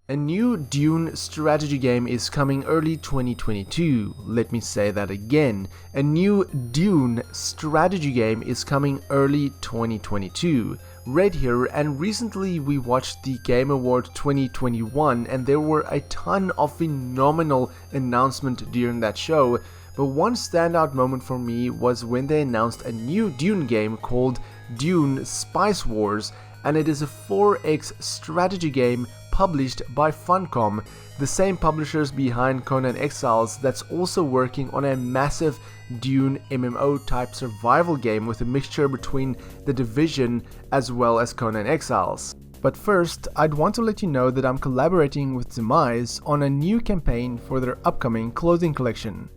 A new Dune strategy game is coming early 2022. Let me say that again. A new Dune strategy game is coming early 2022. Red here, and recently we watched the Game Award 2021 and there were a ton of phenomenal announcements during that show, but one standout moment for me was when they announced a new Dune game called Dune Spice Wars, and it is a 4X strategy game published by Funcom, the same publishers behind Conan Exiles that's also working on a massive Dune MMO type survival game with a mixture between The Division as well as Conan Exiles. But first, I'd want to let you know that I'm collaborating with Demise on a new campaign for their upcoming clothing collection.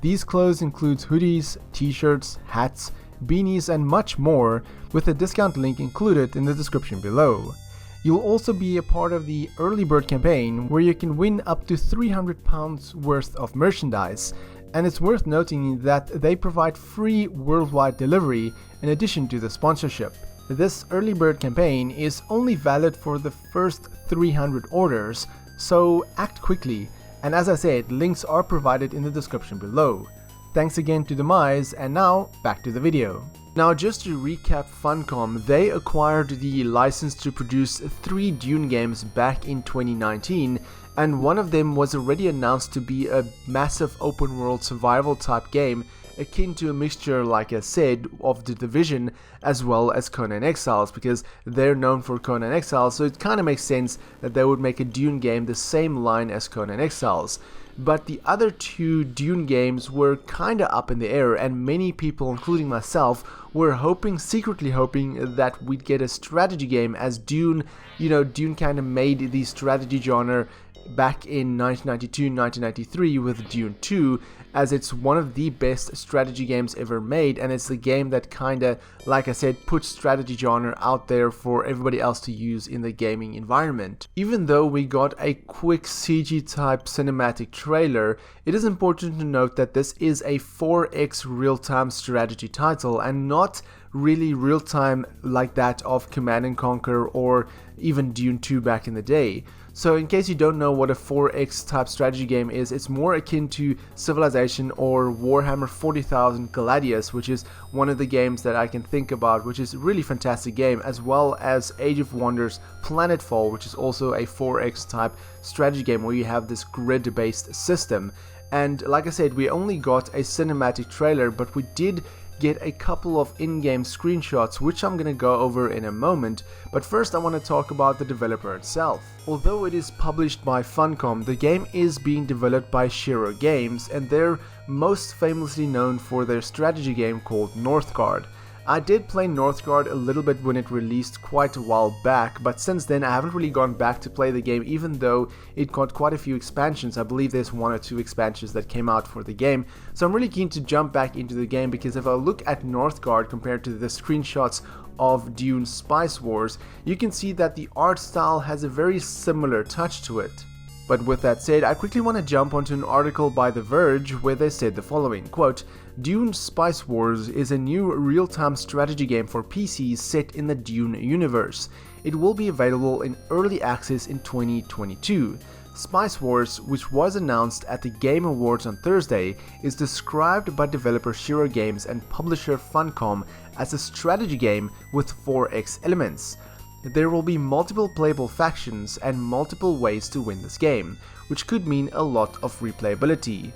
These clothes include hoodies, t-shirts, hats, beanies and much more, with a discount link included in the description below. You'll also be a part of the early bird campaign where you can win up to £300 worth of merchandise, and it's worth noting that they provide free worldwide delivery in addition to the sponsorship. This early bird campaign is only valid for the first 300 orders, so act quickly, and as I said, links are provided in the description below. Thanks again to Demise, and now back to the video. Now just to recap Funcom, they acquired the license to produce 3 Dune games back in 2019, and one of them was already announced to be a massive open world survival type game akin to a mixture, like I said, of The Division as well as Conan Exiles, because they're known for Conan Exiles, so it kind of makes sense that they would make a Dune game the same line as Conan Exiles. But the other 2 Dune games were kinda up in the air, and many people, including myself, were secretly hoping that we'd get a strategy game, as Dune, Dune kinda made the strategy genre back in 1992-1993 with Dune 2, as it's one of the best strategy games ever made, and it's a game that kinda, like I said, puts strategy genre out there for everybody else to use in the gaming environment. Even though we got a quick CG type cinematic trailer, it is important to note that this is a 4X real-time strategy title and not really real-time like that of Command & Conquer or even Dune 2 back in the day. So in case you don't know what a 4X type strategy game is, it's more akin to Civilization or Warhammer 40,000 Gladius, which is one of the games that I can think about, which is a really fantastic game, as well as Age of Wonders Planetfall, which is also a 4X type strategy game where you have this grid-based system. And like I said, we only got a cinematic trailer, but we did get a couple of in-game screenshots, which I'm gonna go over in a moment, but first I want to talk about the developer itself. Although it is published by Funcom, the game is being developed by Shiro Games, and they're most famously known for their strategy game called Northgard. I did play Northgard a little bit when it released quite a while back, but since then I haven't really gone back to play the game, even though it got quite a few expansions. I believe there's 1 or 2 expansions that came out for the game, so I'm really keen to jump back into the game, because if I look at Northgard compared to the screenshots of Dune Spice Wars, you can see that the art style has a very similar touch to it. But with that said, I quickly want to jump onto an article by The Verge where they said the following, quote, Dune Spice Wars is a new real-time strategy game for PCs set in the Dune universe. It will be available in early access in 2022. Spice Wars, which was announced at the Game Awards on Thursday, is described by developer Shiro Games and publisher Funcom as a strategy game with 4X elements. There will be multiple playable factions and multiple ways to win this game, which could mean a lot of replayability.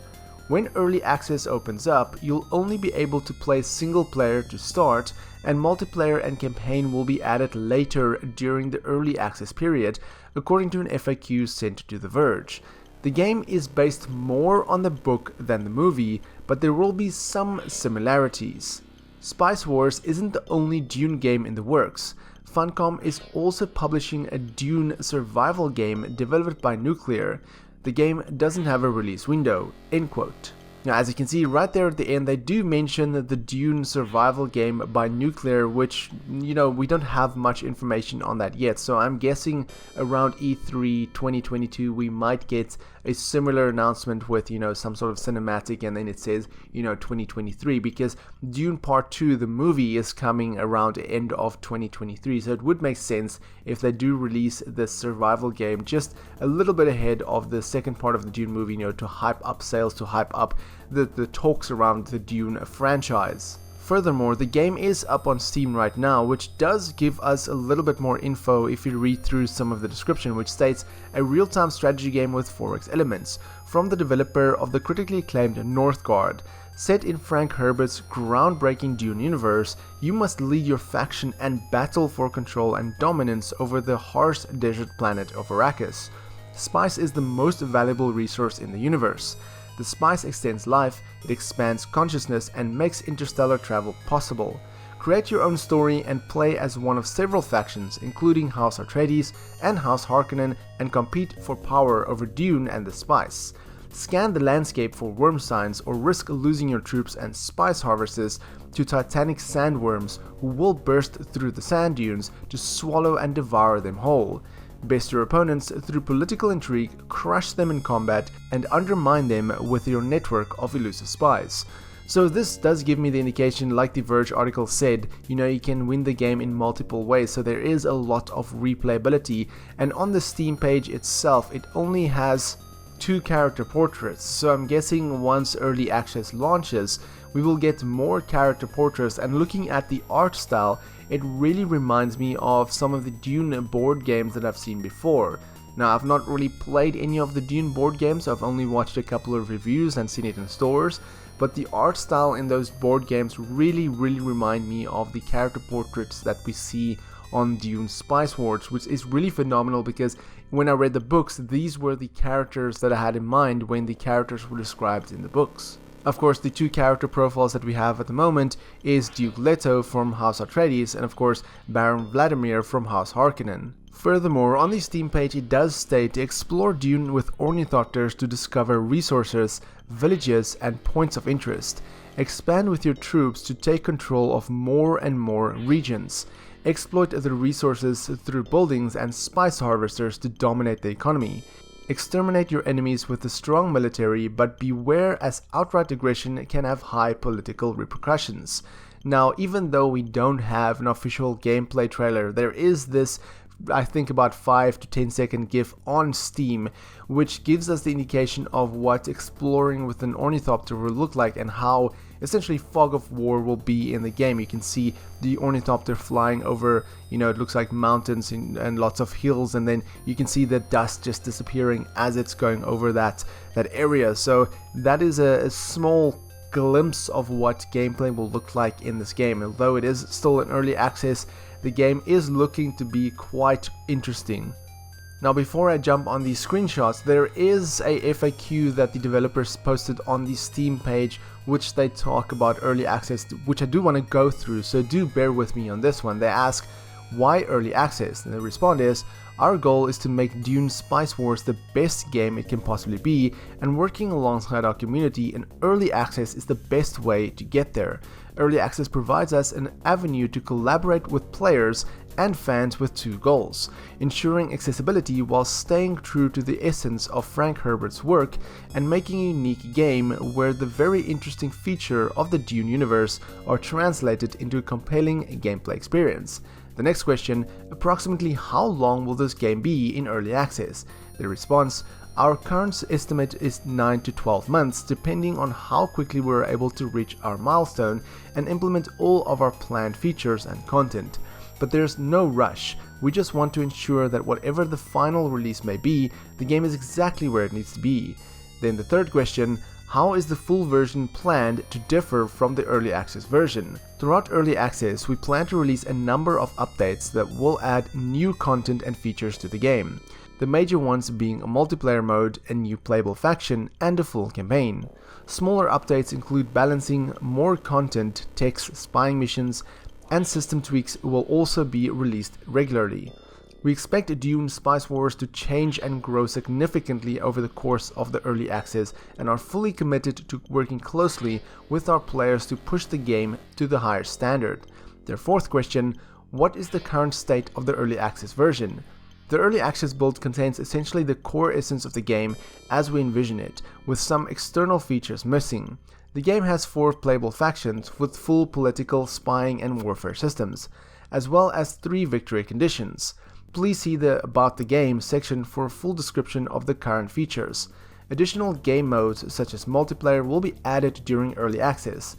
When early access opens up, you'll only be able to play single player to start, and multiplayer and campaign will be added later during the early access period, according to an FAQ sent to The Verge. The game is based more on the book than the movie, but there will be some similarities. Spice Wars isn't the only Dune game in the works. Funcom is also publishing a Dune survival game developed by Nuclear. The game doesn't have a release window." End quote. Now, as you can see right there at the end, they do mention the Dune survival game by Nuclear, which, we don't have much information on that yet. So I'm guessing around E3 2022, we might get a similar announcement with, some sort of cinematic, and then it says, 2023, because Dune Part 2, the movie, is coming around the end of 2023. So it would make sense if they do release the survival game just a little bit ahead of the second part of the Dune movie, to hype up sales, to hype up the talks around the Dune franchise. Furthermore, the game is up on Steam right now, which does give us a little bit more info if you read through some of the description, which states a real-time strategy game with 4X elements from the developer of the critically acclaimed Northgard. Set in Frank Herbert's groundbreaking Dune universe, you must lead your faction and battle for control and dominance over the harsh desert planet of Arrakis. Spice is the most valuable resource in the universe. The spice extends life, it expands consciousness, and makes interstellar travel possible. Create your own story and play as one of several factions, including House Atreides and House Harkonnen, and compete for power over Dune and the spice. Scan the landscape for worm signs or risk losing your troops and spice harvesters to titanic sandworms who will burst through the sand dunes to swallow and devour them whole. Best your opponents through political intrigue, crush them in combat, and undermine them with your network of elusive spies. So this does give me the indication, like the Verge article said, you can win the game in multiple ways, so there is a lot of replayability, and on the Steam page itself, it only has 2 character portraits, so I'm guessing once early access launches, we will get more character portraits, and looking at the art style, it really reminds me of some of the Dune board games that I've seen before. Now, I've not really played any of the Dune board games, I've only watched a couple of reviews and seen it in stores, but the art style in those board games really remind me of the character portraits that we see on Dune Spice Wars, which is really phenomenal because when I read the books, these were the characters that I had in mind when the characters were described in the books. Of course, the 2 character profiles that we have at the moment is Duke Leto from House Atreides and of course Baron Vladimir from House Harkonnen. Furthermore, on the Steam page it does state to explore Dune with ornithopters to discover resources, villages and points of interest. Expand with your troops to take control of more and more regions. Exploit the resources through buildings and spice harvesters to dominate the economy. Exterminate your enemies with a strong military, but beware as outright aggression can have high political repercussions. Now, even though we don't have an official gameplay trailer, there is this, I think, about 5 to 10 second GIF on Steam, which gives us the indication of what exploring with an ornithopter will look like and how essentially fog of war will be in the game. You can see the ornithopter flying over, it looks like mountains and lots of hills, and then you can see the dust just disappearing as it's going over that area. So that is a small glimpse of what gameplay will look like in this game. Although it is still in early access, the game is looking to be quite interesting. Now, before I jump on these screenshots, there is a FAQ that the developers posted on the Steam page, which they talk about early access, which I do want to go through, so do bear with me on this one. They ask, why early access? And the response is, our goal is to make Dune Spice Wars the best game it can possibly be, and working alongside our community in early access is the best way to get there. Early access provides us an avenue to collaborate with players and fans with 2 goals: ensuring accessibility while staying true to the essence of Frank Herbert's work, and making a unique game where the very interesting feature of the Dune universe are translated into a compelling gameplay experience. The next question, approximately how long will this game be in early access? The response, our current estimate is 9 to 12 months, depending on how quickly we're able to reach our milestone and implement all of our planned features and content. But there's no rush, we just want to ensure that whatever the final release may be, the game is exactly where it needs to be. Then the third question, how is the full version planned to differ from the early access version? Throughout early access, we plan to release a number of updates that will add new content and features to the game. The major ones being a multiplayer mode, a new playable faction, and a full campaign. Smaller updates include balancing more content, text, spying missions, and system tweaks will also be released regularly. We expect Dune Spice Wars to change and grow significantly over the course of the early access and are fully committed to working closely with our players to push the game to the higher standard. Their fourth question, what is the current state of the early access version? The early access build contains essentially the core essence of the game as we envision it, with some external features missing. The game has 4 playable factions with full political, spying and warfare systems, as well as 3 victory conditions. Please see the About the Game section for a full description of the current features. Additional game modes such as multiplayer will be added during early access.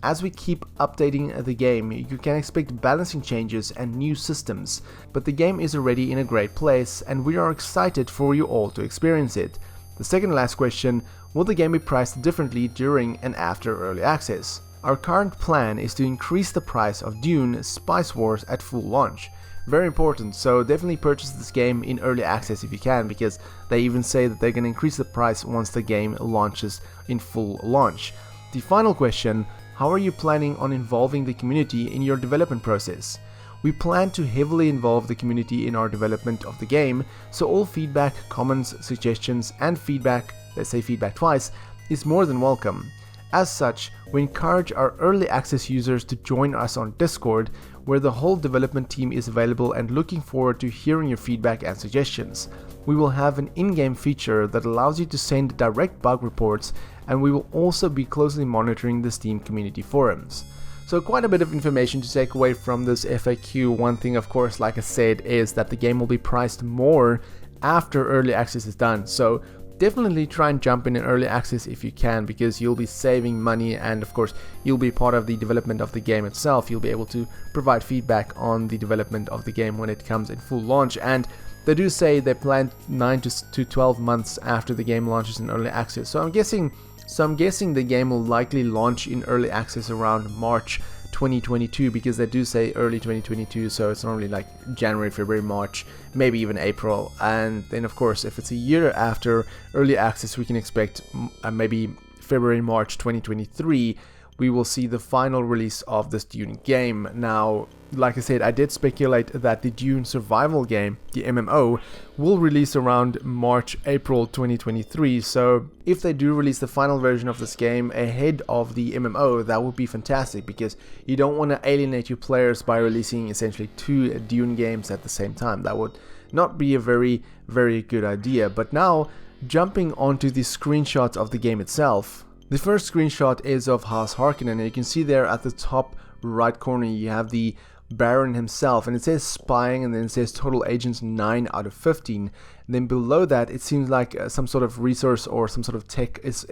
As we keep updating the game, you can expect balancing changes and new systems, but the game is already in a great place and we are excited for you all to experience it. The second and last question, will the game be priced differently during and after early access? Our current plan is to increase the price of Dune Spice Wars at full launch. Very important, so definitely purchase this game in early access if you can, because they even say that they're going to increase the price once the game launches in full launch. The final question, how are you planning on involving the community in your development process? We plan to heavily involve the community in our development of the game, so all feedback, comments, suggestions and feedback, let's say feedback twice, is more than welcome. As such, we encourage our early access users to join us on Discord, where the whole development team is available and looking forward to hearing your feedback and suggestions. We will have an in-game feature that allows you to send direct bug reports, and we will also be closely monitoring the Steam community forums. So quite a bit of information to take away from this FAQ. One thing, of course, like I said, is that the game will be priced more after early access is done. So definitely try and jump in early access if you can, because you'll be saving money and of course you'll be part of the development of the game itself. You'll be able to provide feedback on the development of the game when it comes in full launch, and they do say they plan 9 to 12 months after the game launches in early access. So I'm guessing the game will likely launch in early access around March 2022, because they do say early 2022, so it's normally like January, February, March, maybe even April. And then of course if it's a year after early access, we can expect maybe February, March 2023 we will see the final release of this Dune game. Now, like I said, I did speculate that the Dune survival game, the MMO, will release around March, April 2023. So if they do release the final version of this game ahead of the MMO, that would be fantastic, because you don't want to alienate your players by releasing essentially 2 Dune games at the same time. That would not be a very, very good idea. But now, jumping onto the screenshots of the game itself. The first screenshot is of House Harkonnen, and you can see there at the top right corner you have the Baron himself, and it says spying, and then it says total agents 9 out of 15. And then below that it seems like some sort of resource or some sort of tech is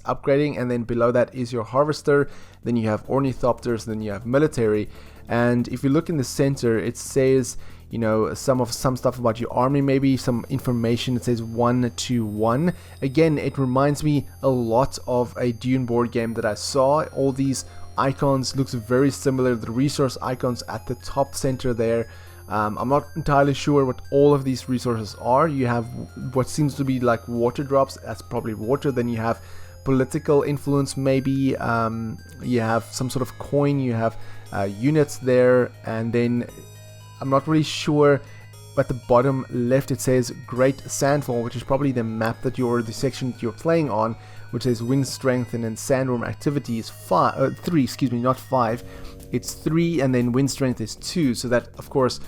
upgrading, and then below that is your harvester, then you have ornithopters, then you have military. And if you look in the center, it says, you know, some stuff about your army, maybe some information. It says 121. Again, it reminds me a lot of a Dune board game that I saw. All these icons looks very similar. The resource icons at the top center there. I'm not entirely sure what all of these resources are. You have what seems to be like water drops. That's probably water. Then you have political influence, maybe. You have some sort of coin. You have units there, and then I'm not really sure. At the bottom left it says Great Sandfall, which is probably the map that the section that you're playing on, which says wind strength, and then sandworm activity is 3, excuse me, not 5. It's 3, and then wind strength is 2. So that of course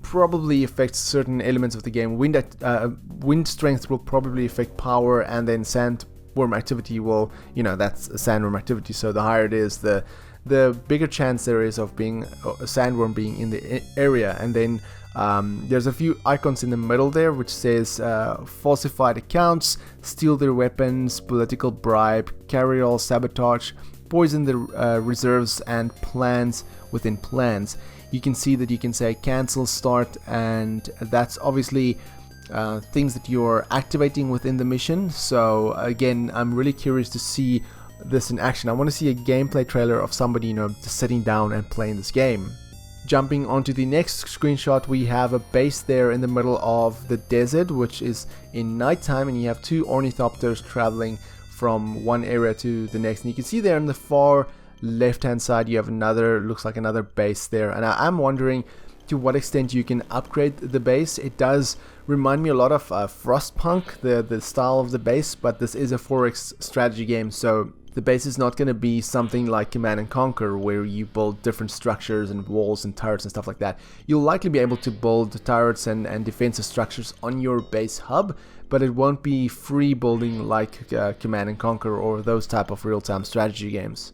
probably affects certain elements of the game. Wind strength will probably affect power, and then sandworm activity will, you know, that's a sandworm activity. So the higher it is, the bigger chance there is of being a sandworm being in the area. And then there's a few icons in the middle there which says falsified accounts, steal their weapons, political bribe, carry-all sabotage, poison the reserves, and plans within plans. You can see that you can say cancel, start, and that's obviously things that you're activating within the mission. So again, I'm really curious to see this in action. I want to see a gameplay trailer of somebody, you know, just sitting down and playing this game. Jumping onto the next screenshot, we have a base there in the middle of the desert, which is in nighttime, and you have 2 ornithopters traveling from one area to the next. And you can see there on the far left hand side you have another, looks like another base there. And I'm wondering to what extent you can upgrade the base. It does remind me a lot of Frostpunk, the style of the base, but this is a 4X strategy game, so the base is not going to be something like Command and Conquer where you build different structures and walls and turrets and stuff like that. You'll likely be able to build turrets and defensive structures on your base hub, but it won't be free building like Command and Conquer or those type of real-time strategy games.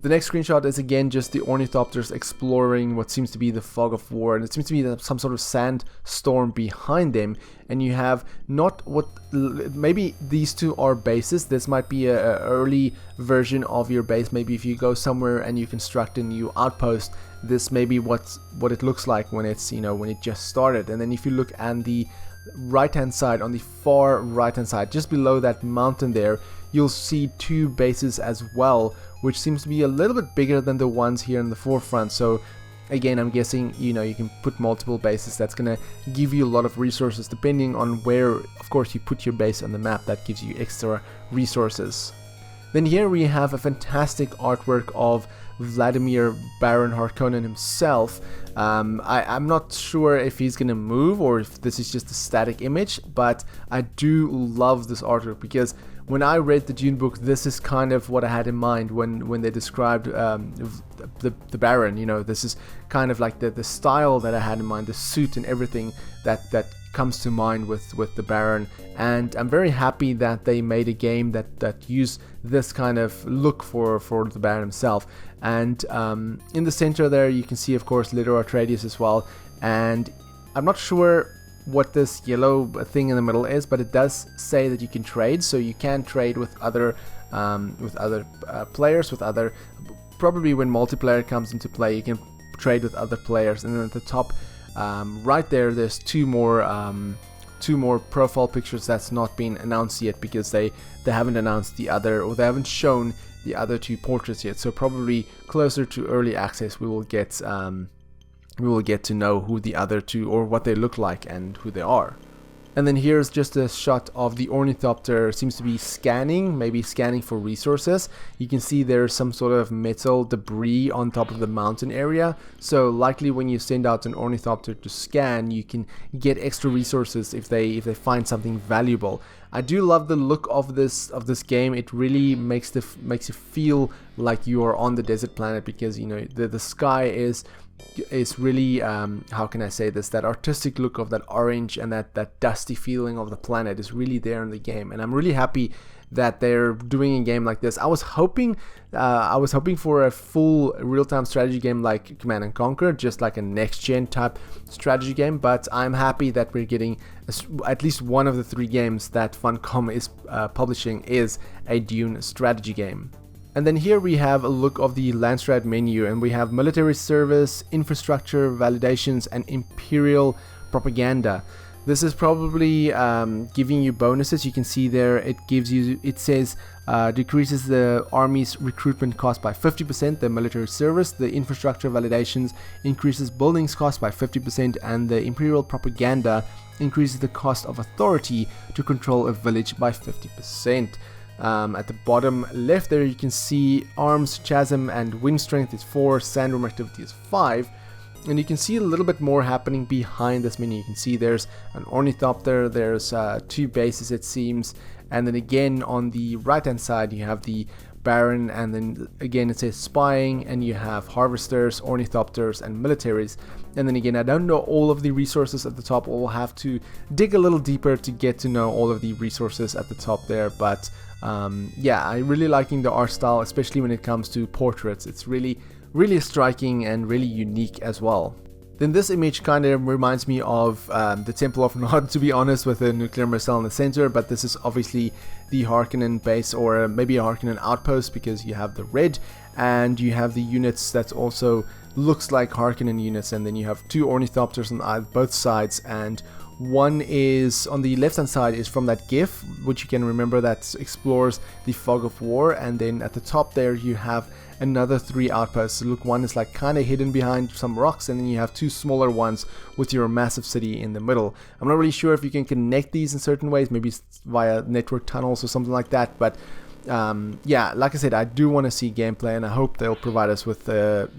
The next screenshot is again just the ornithopters exploring what seems to be the fog of war, and it seems to be some sort of sandstorm behind them, and you have not what, maybe these two are bases. This might be a early version of your base. Maybe if you go somewhere and you construct a new outpost, this may be what it looks like when it's, you know, when it just started. And then if you look at the right hand side, on the far right hand side, just below that mountain there, you'll see two bases as well, which seems to be a little bit bigger than the ones here in the forefront. So again, I'm guessing, you know, you can put multiple bases. That's gonna give you a lot of resources depending on where, of course, you put your base on the map. That gives you extra resources. Then here we have a fantastic artwork of Vladimir Baron Harkonnen himself. I'm not sure if he's gonna move or if this is just a static image, but I do love this artwork because when I read the Dune book, this is kind of what I had in mind when they described the Baron. You know, this is kind of like the style that I had in mind, the suit and everything that comes to mind with the Baron. And I'm very happy that they made a game that used this kind of look for the Baron himself. And in the center there, you can see, of course, little Atreides as well. And I'm not sure what this yellow thing in the middle is, but it does say that you can trade, so you can trade with other players, probably when multiplayer comes into play, you can trade with other players. And then at the top right there's two more profile pictures that's not been announced yet because they haven't announced the other, or they haven't shown the other two portraits yet. So probably closer to early access we will get to know who the other two, or what they look like and who they are. And then here's just a shot of the ornithopter. Seems to be scanning, maybe scanning for resources. You can see there's some sort of metal debris on top of the mountain area. So likely when you send out an ornithopter to scan, you can get extra resources if they find something valuable. I do love the look of this game. It really makes you feel like you are on the desert planet, because you know the sky is really how can I say this, that artistic look of that orange and that dusty feeling of the planet is really there in the game. And I'm really happy that they're doing a game like this. I was hoping for a full real-time strategy game like Command and Conquer, just like a next-gen type strategy game, but I'm happy that we're getting at least one of the 3 games that Funcom is publishing is a Dune strategy game. And then here we have a look of the Landstrat menu, and we have military service, infrastructure, validations, and imperial propaganda. This is probably giving you bonuses. You can see there it says decreases the army's recruitment cost by 50%, the military service, the infrastructure validations increases buildings cost by 50%, and the imperial propaganda increases the cost of authority to control a village by 50%. At the bottom left there you can see arms, chasm, and wind strength is 4, sandworm activity is 5. And you can see a little bit more happening behind this menu. You can see there's an ornithopter, there's 2 bases it seems, and then again on the right hand side you have the Baron, and then again it says spying, and you have harvesters, ornithopters, and militaries. And then again, I don't know all of the resources at the top. We'll have to dig a little deeper to get to know all of the resources at the top there, but yeah, I'm really liking the art style, especially when it comes to portraits. It's really striking and really unique as well. Then this image kind of reminds me of the Temple of Nod, to be honest, with a nuclear missile in the center, but this is obviously the Harkonnen base, or maybe a Harkonnen outpost, because you have the red and you have the units that also looks like Harkonnen units, and then you have 2 ornithopters on both sides, and one is on the left hand side is from that GIF, which you can remember, that explores the fog of war, and then at the top there you have another 3 outposts. So look, one is like kind of hidden behind some rocks, and then you have 2 smaller ones with your massive city in the middle. I'm not really sure if you can connect these in certain ways, maybe via network tunnels or something like that, but yeah, like I said, I do want to see gameplay, and I hope they'll provide us with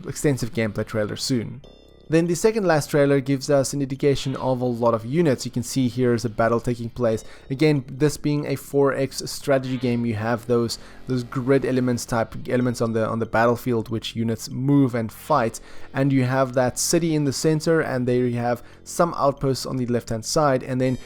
extensive gameplay trailer soon. Then the second last trailer gives us an indication of a lot of units. You can see here is a battle taking place. Again, this being a 4X strategy game, you have those grid elements type elements on the battlefield which units move and fight, and you have that city in the center, and there you have some outposts on the left hand side, and then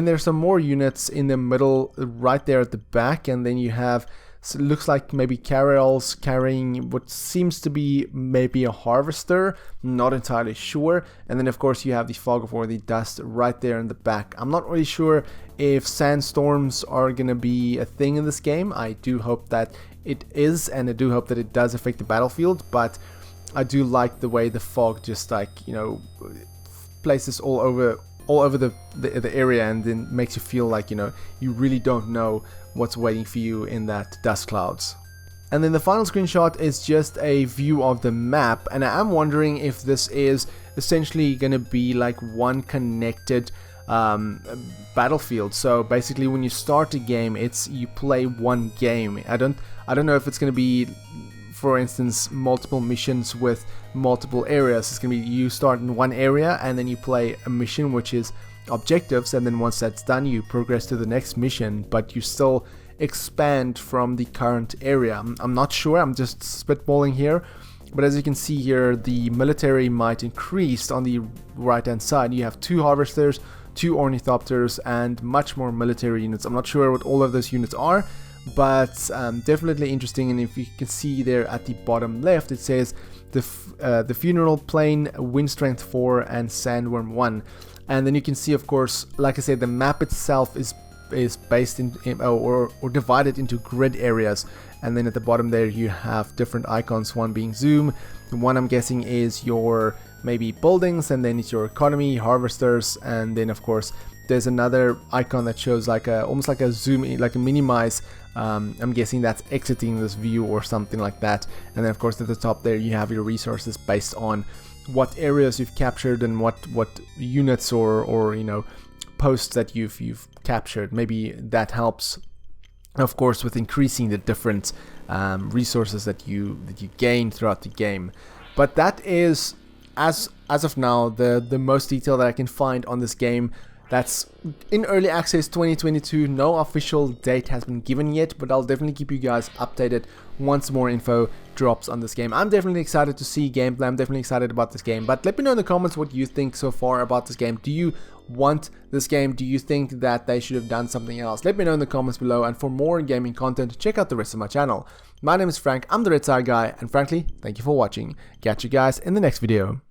there's some more units in the middle right there at the back, and then you have, so it looks like maybe carriers carrying what seems to be maybe a harvester, not entirely sure. And then of course you have the fog of war, the dust right there in the back. I'm not really sure if sandstorms are gonna be a thing in this game. I do hope that it is, and I do hope that it does affect the battlefield, but I do like the way the fog just, like, you know, places all over the area, and then makes you feel like, you know, you really don't know what's waiting for you in that dust clouds. And then the final screenshot is just a view of the map, and I'm wondering if this is essentially gonna be like one connected battlefield. So basically when you start a game, you play one game. I don't know if it's gonna be, for instance, multiple missions with multiple areas. It's gonna be you start in one area and then you play a mission which is objectives, and then once that's done you progress to the next mission, but you still expand from the current area. I'm not sure, I'm just spitballing here, but as you can see here, the military might increase on the right hand side. You have 2 harvesters, 2 ornithopters, and much more military units. I'm not sure what all of those units are, but definitely interesting. And if you can see there at the bottom left, it says the funeral plane, wind strength 4, and sandworm 1. And then you can see, of course, like I said, the map itself is based in or divided into grid areas, and then at the bottom there you have different icons, one being zoom, one I'm guessing is your maybe buildings, and then it's your economy, harvesters, and then of course there's another icon that shows like almost like a zoom in, like a minimize. I'm guessing that's exiting this view or something like that. And then of course at the top there you have your resources based on what areas you've captured and what units or you know, posts that you've captured. Maybe that helps, of course, with increasing the different resources that you gain throughout the game. But that is, as of now, the most detail that I can find on this game. That's in early access 2022. No official date has been given yet, but I'll definitely keep you guys updated once more info drops on this game. I'm definitely excited to see gameplay. I'm definitely excited about this game, but let me know in the comments what you think so far about this game. Do you want this game? Do you think that they should have done something else? Let me know in the comments below, and for more gaming content, check out the rest of my channel. My name is Frank, I'm the RedTieGuy, and frankly, thank you for watching. Catch you guys in the next video.